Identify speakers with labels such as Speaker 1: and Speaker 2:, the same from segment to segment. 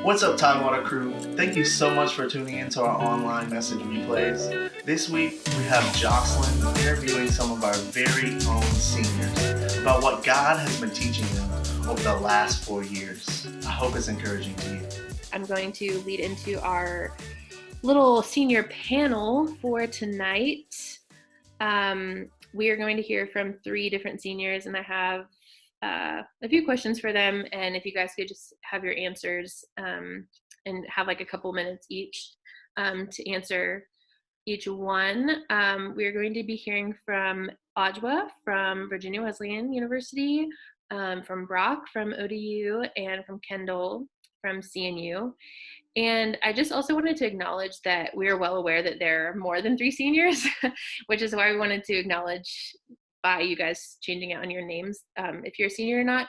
Speaker 1: What's up, Tidewater crew? Thank you so much for tuning into our online message replays. This week, we have Jocelyn interviewing some of our very own seniors about what God has been teaching them over the last 4 years. I hope it's encouraging to you.
Speaker 2: I'm going to lead into our little senior panel for tonight. We are going to hear from 3 different seniors, and I have a few questions for them, and if you guys could just have your answers and have like a couple minutes each to answer each one. We are going to be hearing from Adwoa from Virginia Wesleyan University, from Brock from ODU, and from Kendall from CNU. And I just also wanted to acknowledge that we are well aware that there are more than 3 seniors, which is why we wanted to acknowledge by you guys changing out on your names if you're a senior or not,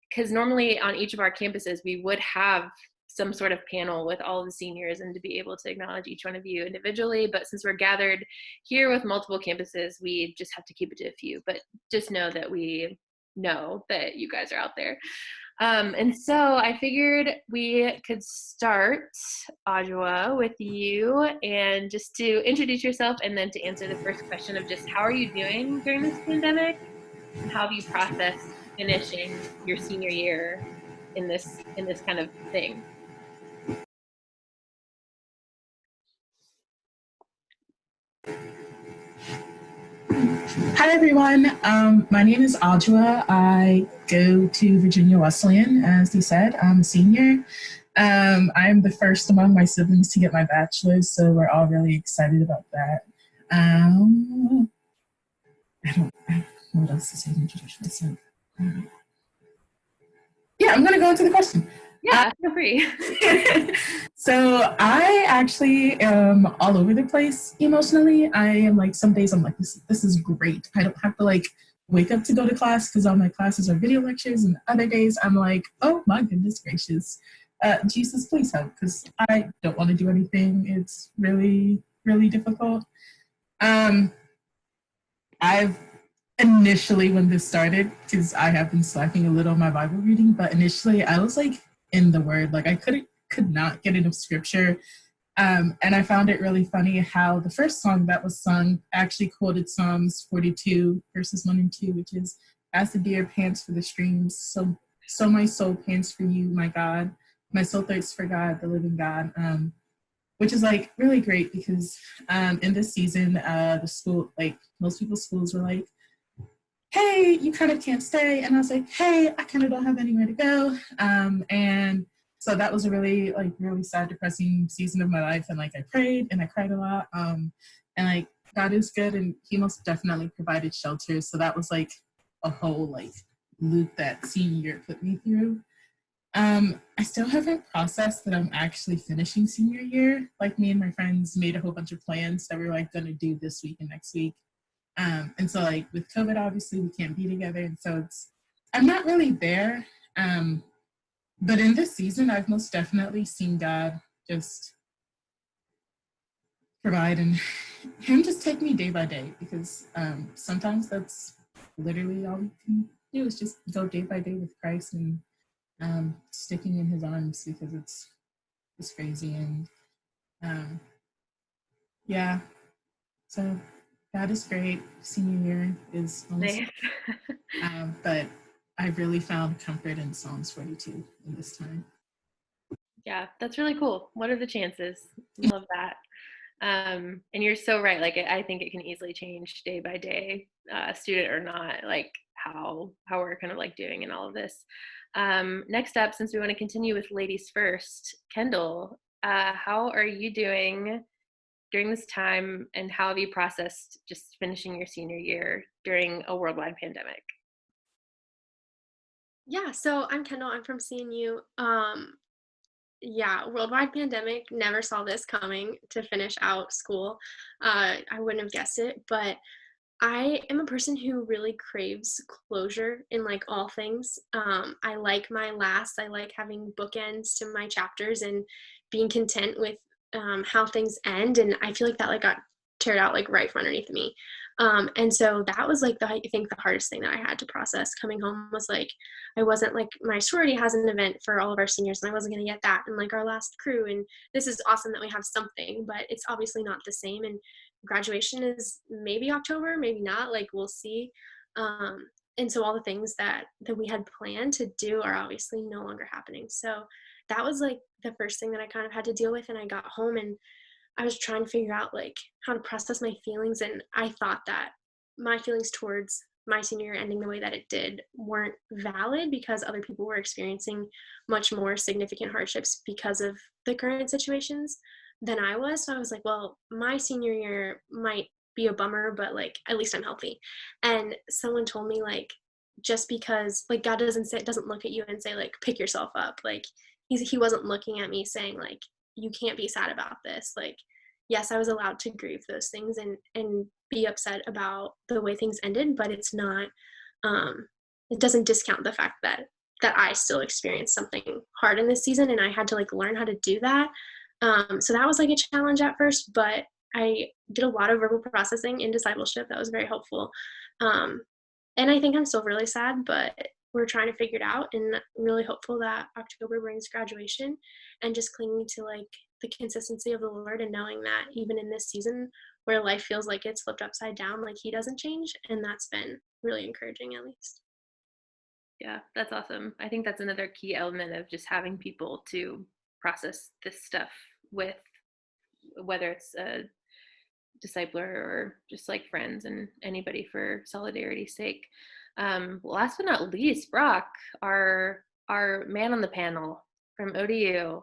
Speaker 2: because normally on each of our campuses we would have some sort of panel with all of the seniors and to be able to acknowledge each one of you individually, but since we're gathered here with multiple campuses, we just have to keep it to a few. But just know that we know that you guys are out there. And so I figured we could start, Adwoa, with you, and just to introduce yourself and then to answer the first question of just how are you doing during this pandemic and how have you processed finishing your senior year in this kind of thing.
Speaker 3: Hi everyone, my name is Adwoa. I go to Virginia Wesleyan, as he said. I'm a senior. I'm the first among my siblings to get my bachelor's, so we're all really excited about that. I don't know what else to say to introduce myself. Yeah, I'm gonna go into the question.
Speaker 2: Yeah, feel free.
Speaker 3: So I actually am all over the place emotionally. I am like, some days I'm like, this is great. I don't have to like wake up to go to class because all my classes are video lectures, and other days I'm like, oh my goodness gracious, Jesus, please help, because I don't want to do anything. It's really, really difficult. I've initially, when this started, because I have been slacking a little on my Bible reading, but initially I was like in the Word, like I could not get enough scripture. And I found it really funny how the first song that was sung actually quoted Psalms 42 verses 1 and 2, which is, as the deer pants for the streams, so my soul pants for you, my God. My soul thirsts for God, the living God. Which is like really great because in this season, the school, like most people's schools were like, hey, you kind of can't stay. And I was like, hey, I kind of don't have anywhere to go. And so that was a really, like, really sad, depressing season of my life. And like, I prayed and I cried a lot. And like, God is good, and he most definitely provided shelter. So that was like a whole like loop that senior year put me through. I still haven't processed that I'm actually finishing senior year. Like, me and my friends made a whole bunch of plans that we were like gonna do this week and next week. And so like with COVID, obviously we can't be together. And so I'm not really there. But in this season, I've most definitely seen God just provide, and him just take me day by day, because sometimes that's literally all we can do, is just go day by day with Christ and sticking in his arms, because it's crazy. And yeah, so God is great. Senior year is almost, but I've really found comfort in Psalms 42 in this time.
Speaker 2: Yeah, that's really cool. What are the chances? Love that. And you're so right. Like, I think it can easily change day by day, student or not, like how we're kind of like doing in all of this. Next up, since we want to continue with ladies first, Kendall, how are you doing during this time, and how have you processed just finishing your senior year during a worldwide pandemic?
Speaker 4: Yeah, so I'm Kendall. I'm from CNU. Yeah, worldwide pandemic, never saw this coming to finish out school. I wouldn't have guessed it, but I am a person who really craves closure in like all things. I like I like having bookends to my chapters and being content with how things end. And I feel like that like got teared out like right from underneath me. And so that was like I think the hardest thing that I had to process coming home was like, I wasn't like, my sorority has an event for all of our seniors and I wasn't going to get that in like our last crew. And this is awesome that we have something, but it's obviously not the same. And graduation is maybe October, maybe not, like we'll see. And so all the things that we had planned to do are obviously no longer happening. So that was like the first thing that I kind of had to deal with. And I got home and I was trying to figure out like how to process my feelings. And I thought that my feelings towards my senior year ending the way that it did weren't valid because other people were experiencing much more significant hardships because of the current situations than I was. So I was like, well, my senior year might be a bummer, but like at least I'm healthy. And someone told me like, just because like God doesn't look at you and say like pick yourself up. Like he wasn't looking at me saying like you can't be sad about this. Like yes, I was allowed to grieve those things and be upset about the way things ended, but it's not it doesn't discount the fact that I still experienced something hard in this season and I had to like learn how to do that. So that was like a challenge at first, but I did a lot of verbal processing in discipleship. That was very helpful. And I think I'm still really sad, but we're trying to figure it out and really hopeful that October brings graduation and just clinging to like the consistency of the Lord and knowing that even in this season where life feels like it's flipped upside down, like he doesn't change. And that's been really encouraging at least.
Speaker 2: Yeah, that's awesome. I think that's another key element of just having people to process this stuff with, whether it's a discipler or just like friends and anybody for solidarity's sake. Last but not least, Brock, our man on the panel from ODU.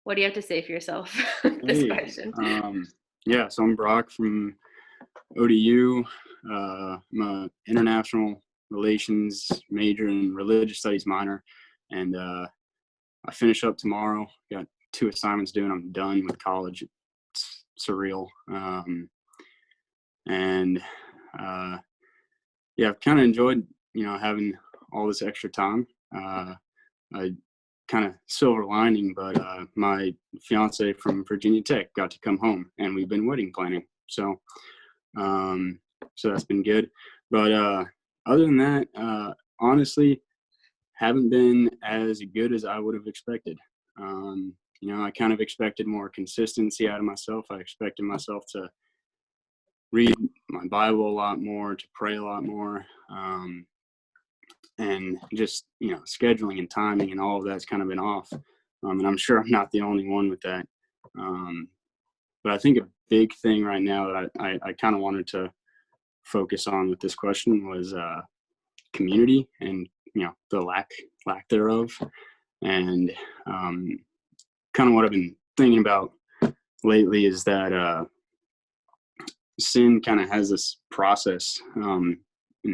Speaker 2: What do you have to say for yourself? This question.
Speaker 5: Yeah, so I'm Brock from ODU. I'm an international relations major and religious studies minor, and I finish up tomorrow. Got 2 assignments due, and I'm done with college. It's surreal. Yeah, I've kind of enjoyed, having all this extra time. I kind of silver lining, but my fiance from Virginia Tech got to come home, and we've been wedding planning. So that's been good. But other than that, honestly, haven't been as good as I would have expected. I kind of expected more consistency out of myself. I expected myself to read my Bible a lot more, to pray a lot more, and just, scheduling and timing and all of that's kind of been off. And I'm sure I'm not the only one with that. But I think a big thing right now that I kind of wanted to focus on with this question was community and, the lack thereof. And kind of what I've been thinking about lately is that sin kind of has this process and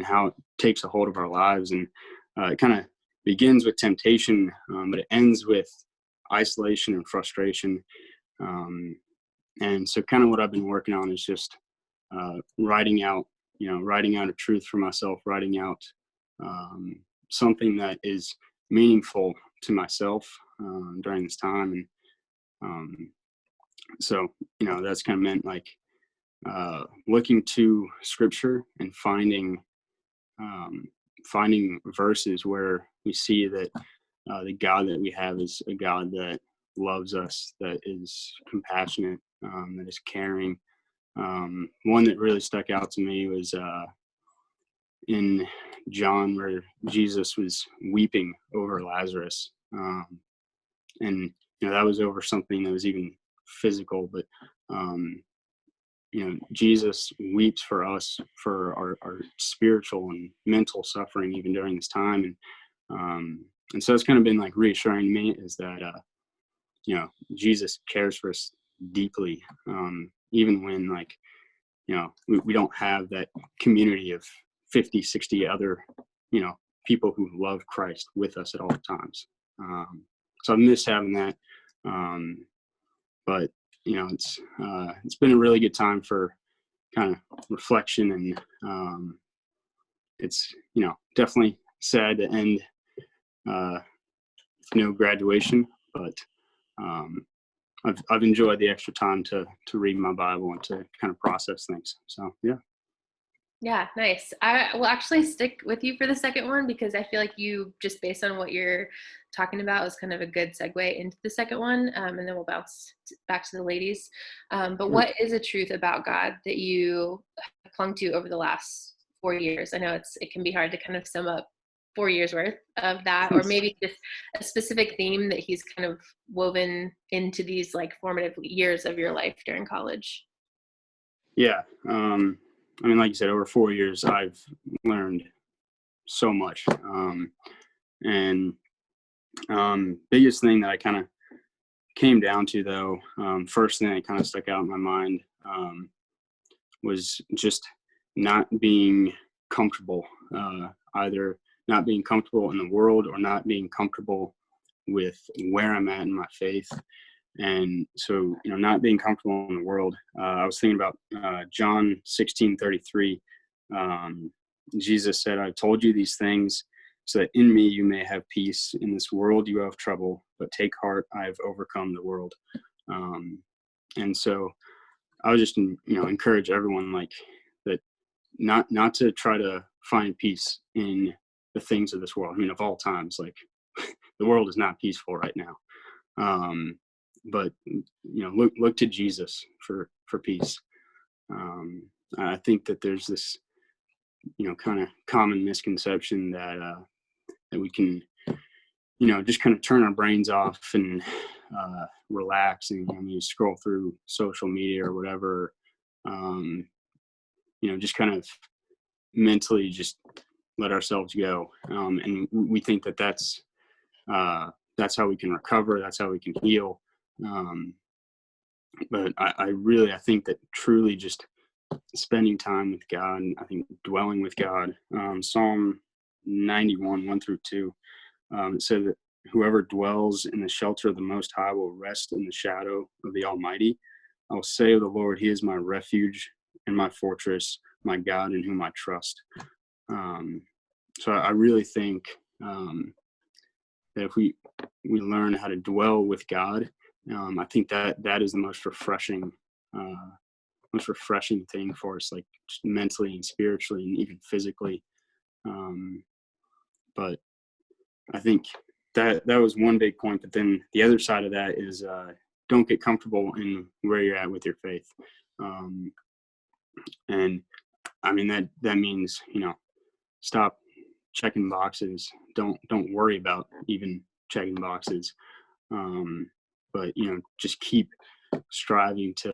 Speaker 5: how it takes a hold of our lives. And it kind of begins with temptation, but it ends with isolation and frustration. And so kind of what I've been working on is just writing out a truth for myself, writing out something that is meaningful to myself during this time. And so, that's kind of meant like looking to scripture and finding verses where we see that the God that we have is a God that loves us, that is compassionate, that is caring. One that really stuck out to me was in John, where Jesus was weeping over Lazarus. And, that was over something that was even physical, but, Jesus weeps for us, for our spiritual and mental suffering, even during this time. And so it's kind of been like reassuring me is that, Jesus cares for us deeply, even when we don't have that community of 50, 60 other, people who love Christ with us at all times. So I miss having that. But, it's been a really good time for kind of reflection, and it's, definitely sad to end no graduation, but I've enjoyed the extra time to read my Bible and to kind of process things. So, yeah.
Speaker 2: Yeah, nice. I will actually stick with you for the second one because I feel like you, just based on what you're talking about, is kind of a good segue into the second one. And then we'll bounce back to the ladies. But
Speaker 5: Sure.
Speaker 2: what is a truth about God that you clung to over the last 4 years? I know it can be hard to kind of sum up 4 years worth of that, or maybe just a specific theme that he's kind of woven into these like formative years of your life during college.
Speaker 5: Yeah. I mean, like you said, over 4 years, I've learned so much. And biggest thing that I kind of came down to, though, first thing that kind of stuck out in my mind was just not being comfortable, either not being comfortable in the world or not being comfortable with where I'm at in my faith. And so, not being comfortable in the world, I was thinking about John 16:33. Jesus said, "I've told you these things so that in me you may have peace. In this world you have trouble, but take heart, I have overcome the world." And so I would just, encourage everyone like that, not to try to find peace in the things of this world. I mean, of all times, like the world is not peaceful right now. But look to Jesus for peace. I think that there's this kind of common misconception that we can just kind of turn our brains off and relax, and you scroll through social media or whatever, just kind of mentally just let ourselves go, and we think that that's how we can recover, that's how we can heal. But I think that truly just spending time with God, and I think dwelling with God, Psalm 91, 1-2, it said that whoever dwells in the shelter of the Most High will rest in the shadow of the Almighty. I will say of the Lord, He is my refuge and my fortress, my God in whom I trust. So I really think that if we learn how to dwell with God, I think that is the most refreshing thing for us, like just mentally and spiritually and even physically. But I think that was one big point. But then the other side of that is don't get comfortable in where you're at with your faith. And I mean that means stop checking boxes. Don't worry about even checking boxes. But just keep striving to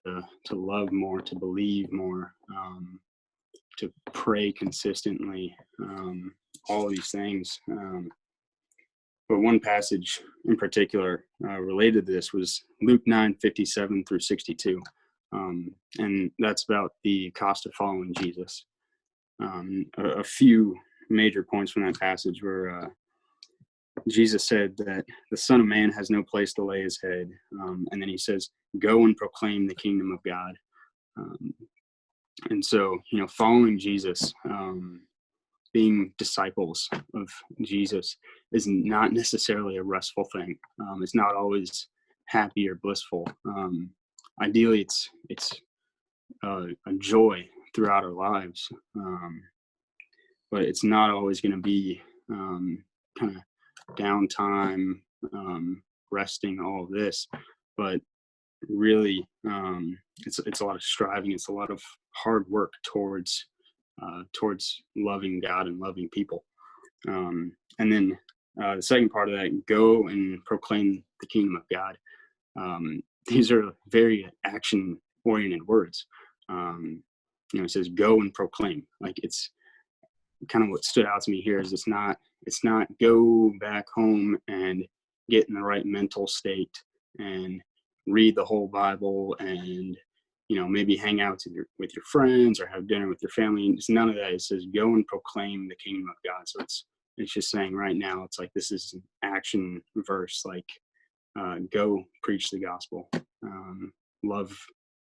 Speaker 5: love more, to believe more, to pray consistently, all of these things. But one passage in particular related to this was Luke 9:57-62, and that's about the cost of following Jesus. A few major points from that passage were Jesus said that the Son of Man has no place to lay his head. And then he says, go and proclaim the kingdom of God. And so, following Jesus, being disciples of Jesus is not necessarily a restful thing. It's not always happy or blissful. Ideally, it's a joy throughout our lives. But it's not always going to be kind of downtime, resting, all of this. But really, it's a lot of striving. It's a lot of hard work towards loving God and loving people. And then the second part of that, go and proclaim the kingdom of God. These are very action-oriented words. It says go and proclaim. Like, it's kind of what stood out to me here is it's not go back home and get in the right mental state and read the whole Bible and maybe hang out with your friends or have dinner with your family. It's none of that. It says go and proclaim the kingdom of God. So it's just saying right now, it's like this is an action verse, like go preach the gospel, love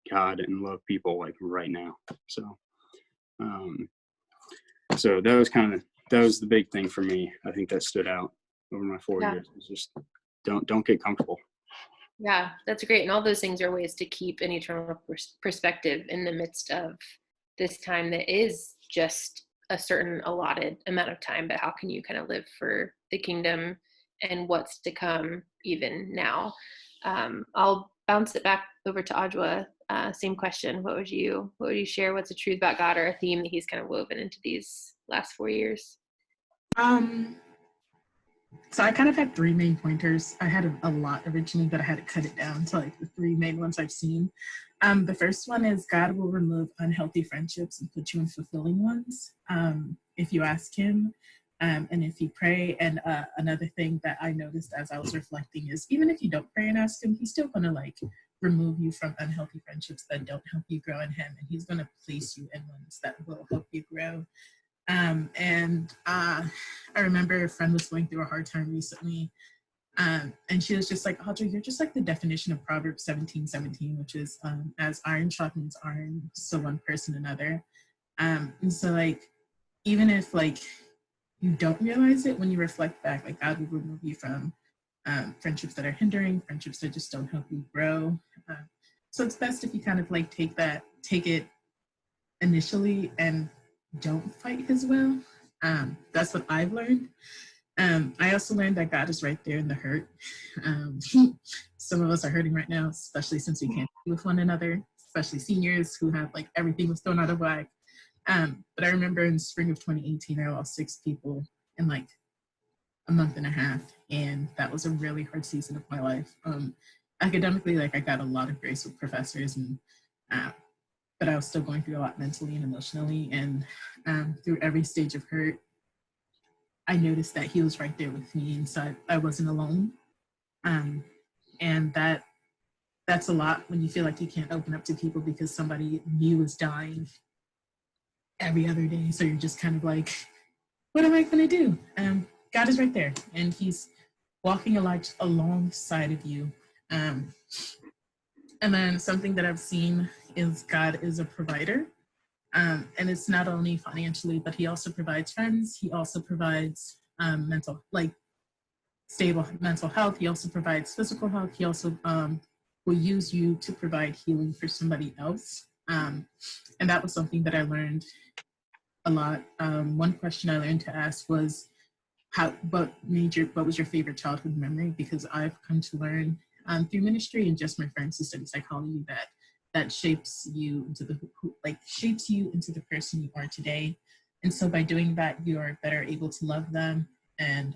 Speaker 5: God and love people, like right now. So so that was the big thing for me. I think that stood out over my 4 years. It's just don't get comfortable.
Speaker 2: Yeah, that's great. And all those things are ways to keep an eternal perspective in the midst of this time that is just a certain allotted amount of time, but how can you kind of live for the kingdom and what's to come even now. I'll bounce it back over to Adwoa. Same question. What would you share? What's a truth about God or a theme that he's kind of woven into these last 4 years?
Speaker 3: So I kind of had three main pointers. I had a lot originally, but I had to cut it down to like the three main ones I've seen. The first one is God will remove unhealthy friendships and put you in fulfilling ones if you ask him and if you pray. And another thing that I noticed as I was reflecting is even if you don't pray and ask him, he's still going to like remove you from unhealthy friendships that don't help you grow in him. And he's going to place you in ones that will help you grow. I remember a friend was going through a hard time recently. And she was just like, Audrey, you're just like the definition of Proverbs 17:17, which is as iron sharpens iron, so one person another. And so like, even if like you don't realize it, when you reflect back, like God will remove you from friendships that are hindering, friendships that just don't help you grow. So it's best if you kind of like take it initially and don't fight his will. That's what I've learned. I also learned that God is right there in the hurt. Some of us are hurting right now, especially since we can't be with one another, especially seniors who have like everything was thrown out of whack. But I remember in spring of 2018, I lost 6 people in like a month and a half. And that was a really hard season of my life. Academically, like I got a lot of grace with professors and but I was still going through a lot mentally and emotionally. And through every stage of hurt, I noticed that he was right there with me. And so I wasn't alone. And that's a lot when you feel like you can't open up to people because somebody new is dying every other day. So you're just kind of like, what am I going to do? God is right there. And he's walking alongside of you. And then something that I've seen is God is a provider. And it's not only financially, but he also provides friends. He also provides stable mental health. He also provides physical health. He also will use you to provide healing for somebody else. And that was something that I learned a lot. One question I learned to ask was, what was your favorite childhood memory? Because I've come to learn through ministry and just my friends who study psychology that shapes you into the person you are today. And so by doing that, you are better able to love them. And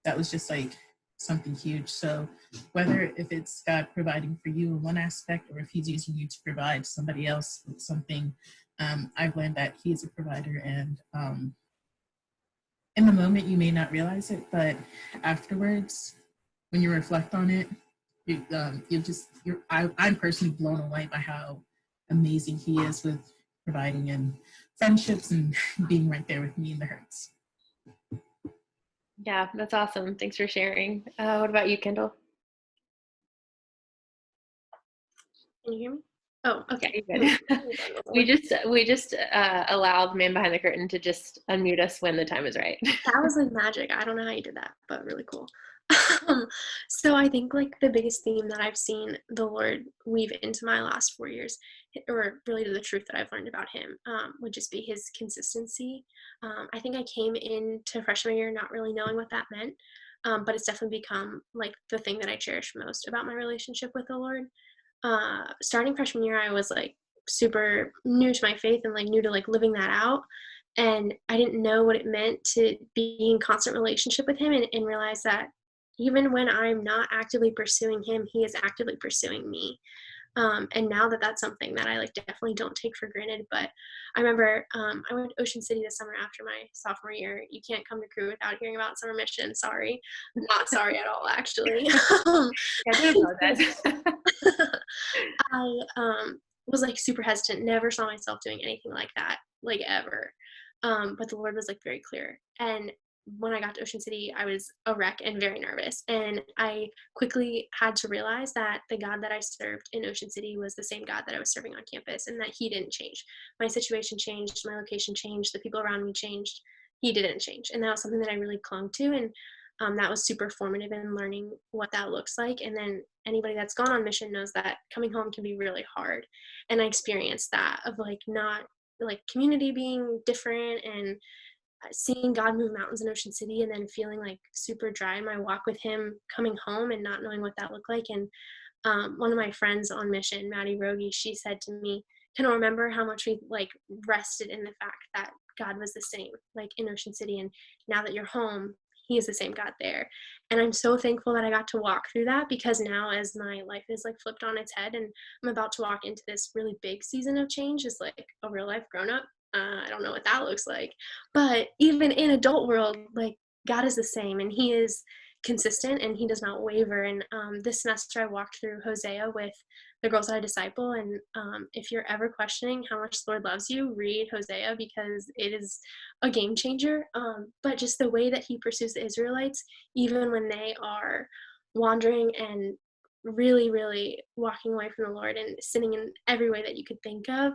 Speaker 3: that was just like something huge. So whether if it's God providing for you in one aspect or if he's using you to provide somebody else with something, I've learned that he is a provider. And in the moment, you may not realize it, but afterwards, when you reflect on it, I'm personally blown away by how amazing he is with providing and friendships and being right there with me in the hurts.
Speaker 2: Yeah, that's awesome. Thanks for sharing. What about you, Kendall?
Speaker 4: Can you hear me? Oh, okay.
Speaker 2: we just allowed the man behind the curtain to just unmute us when the time is right.
Speaker 4: That was like magic. I don't know how you did that, but really cool. So I think like the biggest theme that I've seen the Lord weave into my last 4 years, or really to the truth that I've learned about him, would just be his consistency. I think I came into freshman year not really knowing what that meant, but it's definitely become like the thing that I cherish most about my relationship with the Lord. Starting freshman year, I was like super new to my faith and like new to like living that out. And I didn't know what it meant to be in constant relationship with him and realize that even when I'm not actively pursuing him, he is actively pursuing me. And now that's something that I like definitely don't take for granted. But I remember I went to Ocean City this summer after my sophomore year. You can't come to Crew without hearing about summer mission. Sorry. Not sorry at all, actually.
Speaker 2: I do apologize.
Speaker 4: I was like super hesitant, never saw myself doing anything like that, like ever. But the Lord was like very clear. And when I got to Ocean City, I was a wreck and very nervous. And I quickly had to realize that the God that I served in Ocean City was the same God that I was serving on campus and that he didn't change. My situation changed, my location changed, the people around me changed. He didn't change. And that was something that I really clung to. And that was super formative in learning what that looks like. And then anybody that's gone on mission knows that coming home can be really hard. And I experienced that of like not like community being different and seeing God move mountains in Ocean City, and then feeling like super dry in my walk with him coming home and not knowing what that looked like. And one of my friends on mission, Maddie Rogie, she said to me, can I remember how much we like rested in the fact that God was the same, like in Ocean City, and now that you're home, he is the same God there. And I'm so thankful that I got to walk through that, because now as my life is like flipped on its head and I'm about to walk into this really big season of change as like a real life grown up, I don't know what that looks like, but even in adult world, like God is the same, and he is consistent and he does not waver. And this semester I walked through Hosea with the girls that I disciple, and if you're ever questioning how much the Lord loves you, read Hosea, because it is a game changer. But just the way that he pursues the Israelites, even when they are wandering and really, really walking away from the Lord and sinning in every way that you could think of,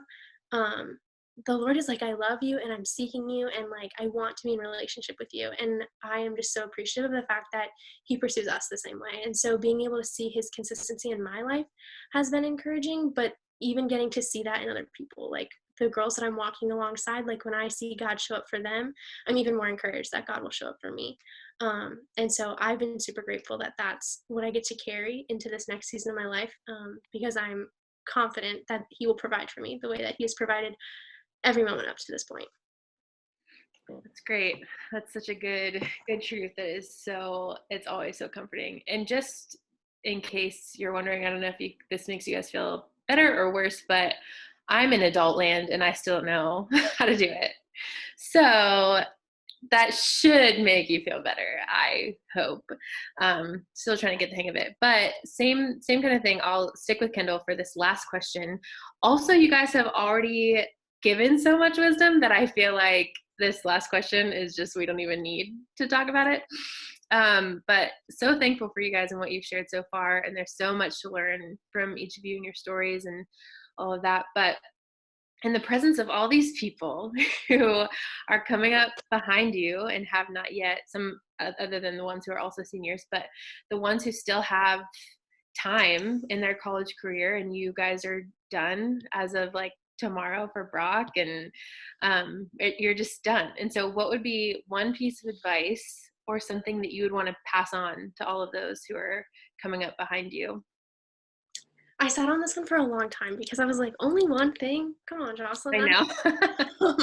Speaker 4: the Lord is like, I love you and I'm seeking you, and like I want to be in relationship with you. And I am just so appreciative of the fact that he pursues us the same way. And so being able to see his consistency in my life has been encouraging, but even getting to see that in other people, like the girls that I'm walking alongside, like when I see God show up for them, I'm even more encouraged that God will show up for me. And so I've been super grateful that that's what I get to carry into this next season of my life, because I'm confident that he will provide for me the way that he has provided every moment up to this point.
Speaker 2: That's great. That's such a good truth. That is so, it's always so comforting. And just in case you're wondering, I don't know if this makes you guys feel better or worse, but I'm in adult land and I still don't know how to do it. So that should make you feel better, I hope. Still trying to get the hang of it, but same kind of thing. I'll stick with Kendall for this last question. Also, you guys have already given so much wisdom that I feel like this last question is just, we don't even need to talk about it. But so thankful for you guys and what you've shared so far. And there's so much to learn from each of you and your stories and all of that. But in the presence of all these people who are coming up behind you and have not yet, some other than the ones who are also seniors, but the ones who still have time in their college career, and you guys are done as of like tomorrow for Brock, and you're just done. And so what would be one piece of advice or something that you would want to pass on to all of those who are coming up behind you?
Speaker 4: I sat on this one for a long time because I was like, only one thing? Come on, Jocelyn.
Speaker 2: I know.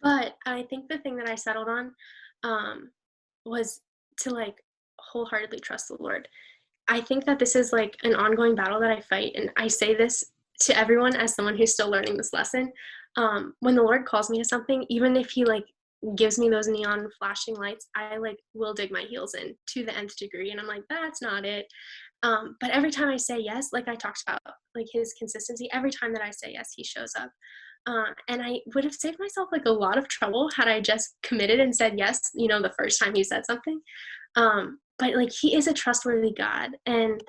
Speaker 4: But I think the thing that I settled on was to like wholeheartedly trust the Lord. I think that this is like an ongoing battle that I fight. And I say this to everyone as someone who's still learning this lesson. When the Lord calls me to something, even if he like gives me those neon flashing lights, I like will dig my heels in to the nth degree. And I'm like, that's not it. But every time I say yes, like I talked about, like his consistency, every time that I say yes, he shows up. And I would have saved myself like a lot of trouble had I just committed and said yes, the first time he said something. But like he is a trustworthy God, and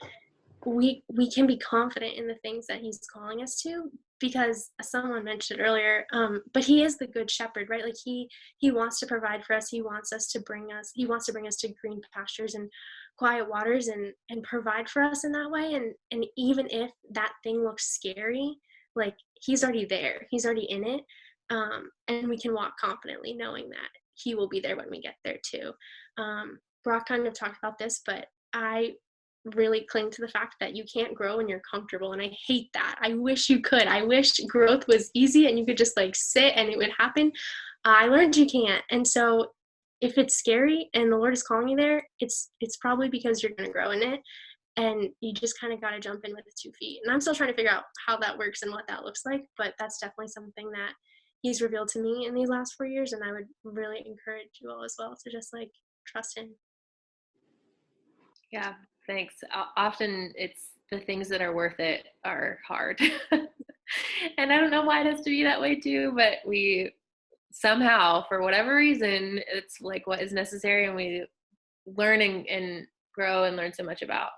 Speaker 4: we can be confident in the things that he's calling us to, because someone mentioned earlier, but he is the good shepherd, right? Like he wants to provide for us. He wants to bring us to green pastures and quiet waters, and provide for us in that way. And even if that thing looks scary, like he's already there, he's already in it. And we can walk confidently knowing that he will be there when we get there too. Brock kind of talked about this, but I really cling to the fact that you can't grow when you're comfortable, and I hate that. I wish you could. I wish growth was easy and you could just like sit and it would happen. I learned you can't. And so if it's scary and the Lord is calling you there, it's probably because you're going to grow in it, and you just kind of got to jump in with the 2 feet. And I'm still trying to figure out how that works and what that looks like, but that's definitely something that he's revealed to me in these last 4 years, and I would really encourage you all as well to just like trust him.
Speaker 2: Yeah, thanks. Often it's the things that are worth it are hard. And I don't know why it has to be that way too, but we somehow, for whatever reason, it's like what is necessary, and we learn and grow and learn so much about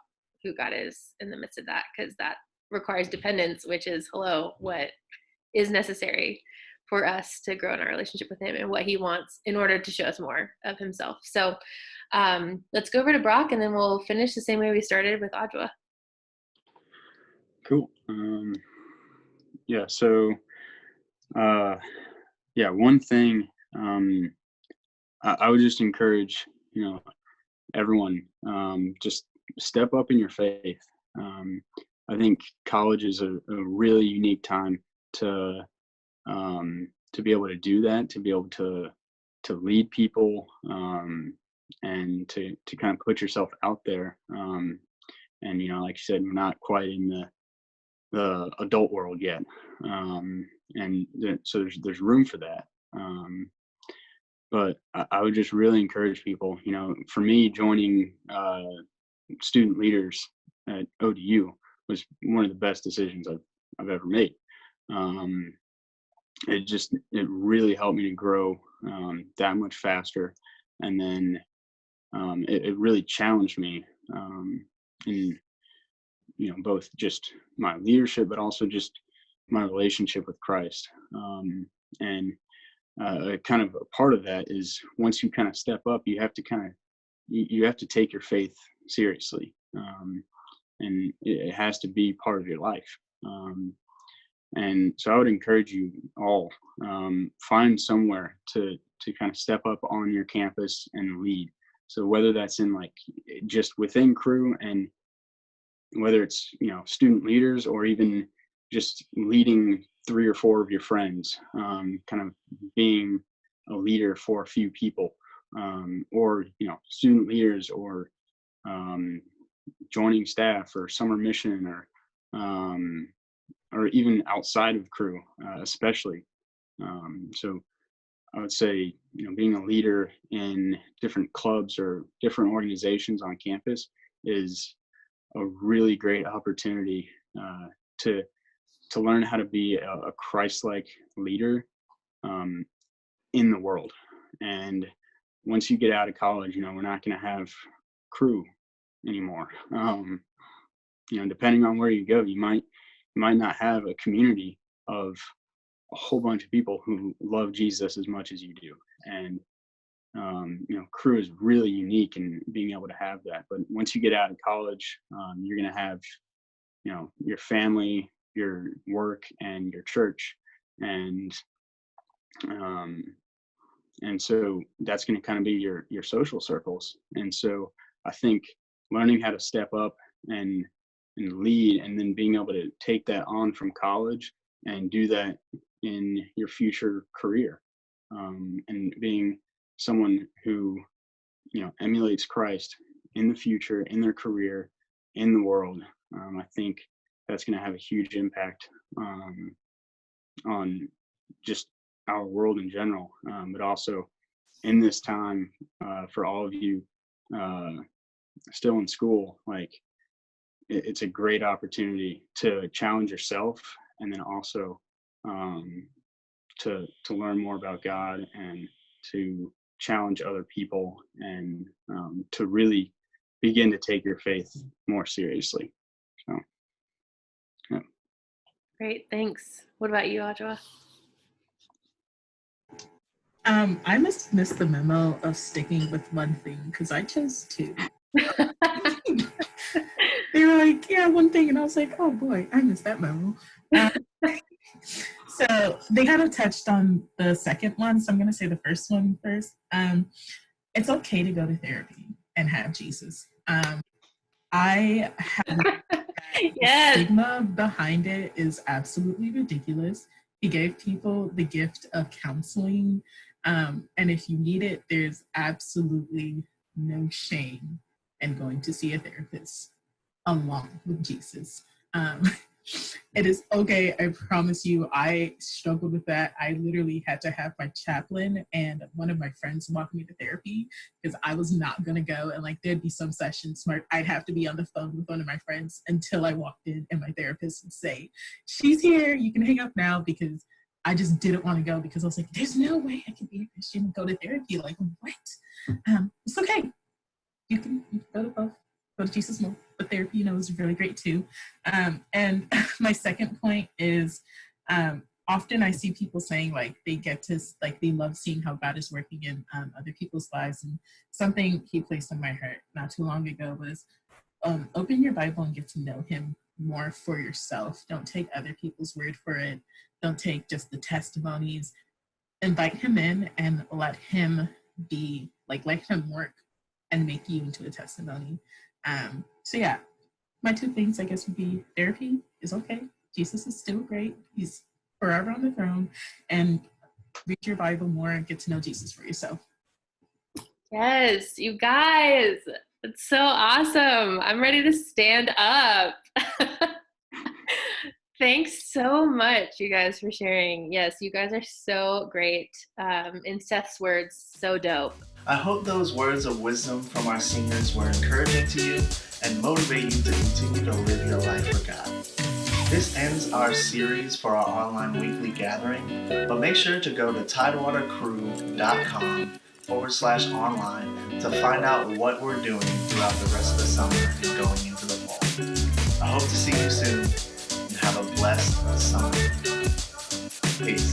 Speaker 2: who God is in the midst of that, because that requires dependence, which is, what is necessary for us to grow in our relationship with him and what he wants in order to show us more of himself. So let's go over to Brock, and then we'll finish the same way we started with Adwoa.
Speaker 5: Cool. Yeah, so Yeah, one thing I would just encourage, everyone, just step up in your faith. I think college is a really unique time to be able to do that, to be able to lead people, and to kind of put yourself out there. And like you said, we're not quite in the adult world yet, and so there's room for that. But I would just really encourage people. For me, joining student leaders at ODU was one of the best decisions I've ever made. It really helped me to grow that much faster, and then it really challenged me in both just my leadership, but also just my relationship with Christ. And kind of a part of that is once you kind of step up, you have to you have to take your faith seriously, and it has to be part of your life. And so I would encourage you all, find somewhere to kind of step up on your campus and lead. So whether that's in like just within Cru, and whether it's student leaders, or even just leading 3 or 4 of your friends, kind of being a leader for a few people, or student leaders, or joining staff, or summer mission, or even outside of Cru, especially. So I would say, being a leader in different clubs or different organizations on campus is a really great opportunity to learn how to be a Christ-like leader in the world. And once you get out of college, we're not going to have Cru anymore. Depending on where you go, you might not have a community of a whole bunch of people who love Jesus as much as you do. And Cru is really unique in being able to have that. But once you get out of college, you're going to have your family, your work, and your church, and so that's going to kind of be your social circles. And so I think learning how to step up and lead, and then being able to take that on from college and do that in your future career, and being someone who emulates Christ in the future, in their career, in the world. I think that's going to have a huge impact on just our world in general, but also in this time, for all of you still in school, like it's a great opportunity to challenge yourself, and then also to learn more about God, and to challenge other people, and to really begin to take your faith more seriously. So, yeah.
Speaker 2: Great, thanks. What about you, Adwoa?
Speaker 3: I must miss the memo of sticking with one thing, because I chose 2. They were like, yeah, one thing, and I was like, oh boy, I missed that memo. So they kind of touched on the second one, so I'm going to say the first one first. It's okay to go to therapy and have Jesus. I have
Speaker 2: Yes.
Speaker 3: the stigma behind it is absolutely ridiculous. He gave people the gift of counseling, and if you need it, there's absolutely no shame in going to see a therapist along with Jesus. It is okay. I promise you, I struggled with that. I literally had to have my chaplain and one of my friends walk me to therapy, because I was not going to go. And like, there'd be some sessions where I'd have to be on the phone with one of my friends until I walked in, and my therapist would say, she's here, you can hang up now, because I just didn't want to go, because I was like, there's no way I can be a Christian and go to therapy. Like, what? It's okay. You can go to both. Go to Jesus more. But therapy, is really great too. And my second point is, often I see people saying like they love seeing how God is working in other people's lives. And something he placed on my heart not too long ago was, open your Bible and get to know him more for yourself. Don't take other people's word for it. Don't take just the testimonies. Invite him in and let him be, like, let him work and make you into a testimony. So yeah, my two things, I guess, would be therapy is okay. Jesus is still great. He's forever on the throne. And read your Bible more and get to know Jesus for yourself.
Speaker 2: Yes, you guys, it's so awesome. I'm ready to stand up. Thanks so much, you guys, for sharing. Yes, you guys are so great. In Seth's words, so dope.
Speaker 1: I hope those words of wisdom from our seniors were encouraging to you and motivate you to continue to live your life for God. This ends our series for our online weekly gathering, but make sure to go to tidewatercrew.com/online to find out what we're doing throughout the rest of the summer and going into the fall. I hope to see you soon, and have a blessed summer. Peace.